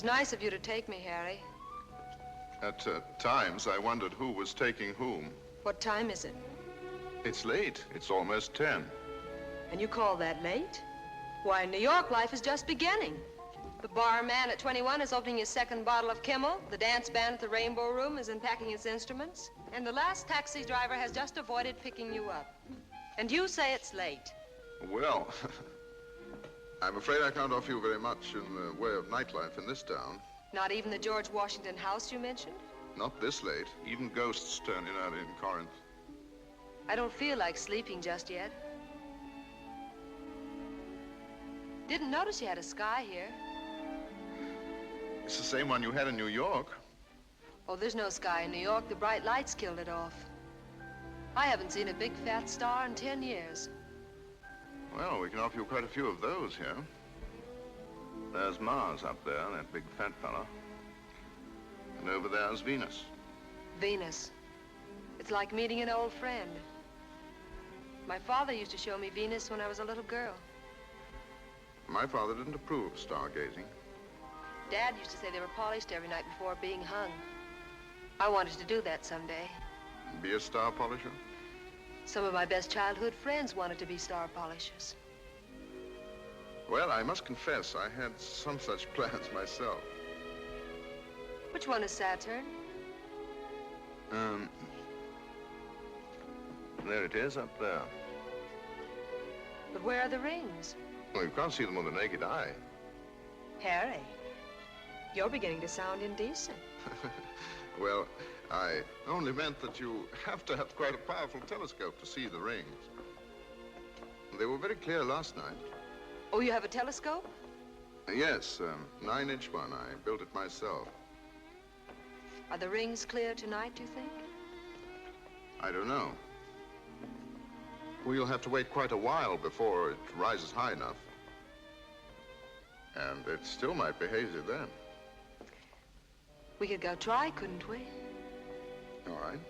was nice of you to take me, Harry. At times, I wondered who was taking whom. What time is it? It's late. It's almost 10. And you call that late? Why, New York life is just beginning. The barman at 21 is opening his second bottle of Kimmel. The dance band at the Rainbow Room is unpacking its instruments. And the last taxi driver has just avoided picking you up. And you say it's late. Well, I'm afraid I can't offer you very much in the way of nightlife in this town. Not even the George Washington house you mentioned? Not this late. Even ghosts turn in early in Corinth. I don't feel like sleeping just yet. Didn't notice you had a sky here. It's the same one you had in New York. Oh, there's no sky in New York. The bright lights killed it off. I haven't seen a big fat star in 10 years. Well, we can offer you quite a few of those here. There's Mars up there, that big fat fella. And over there's Venus. Venus. It's like meeting an old friend. My father used to show me Venus when I was a little girl. My father didn't approve of stargazing. Dad used to say they were polished every night before being hung. I wanted to do that someday. Be a star polisher? Some of my best childhood friends wanted to be star polishers. Well, I must confess, I had some such plans myself. Which one is Saturn? There it is, up there. But where are the rings? Well, you can't see them with the naked eye. Harry, you're beginning to sound indecent. Well, I only meant that you have to have quite a powerful telescope to see the rings. They were very clear last night. Oh, you have a telescope? Yes, 9-inch one. I built it myself. Are the rings clear tonight, do you think? I don't know. We'll have to wait quite a while before it rises high enough. And it still might be hazy then. We could go try, couldn't we? All right.